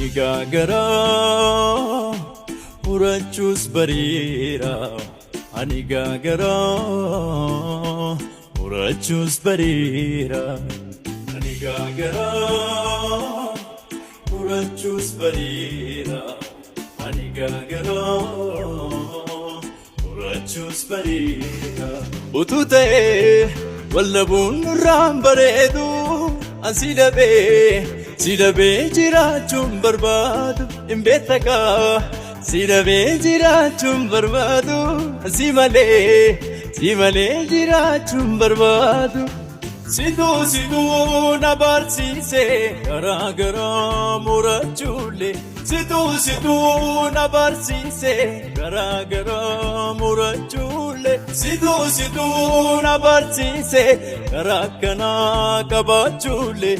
ani gaagara murachuus bariira ani gaagara murachuus bariira ani gaagara murachuus bariira ani gaagara murachuus bariira utuu ta'ee wallabuun nurraan bareedu ansi dhabee jiraachuun barbaadu hin beektakaa si dhabee jiraachuun barbaadu si malee jiraachuun barbaadu situu na barsiise garaa murachuulee situu na barsiise garaa murachuulee situu na barsiise garaa kanaa qabaachuulee.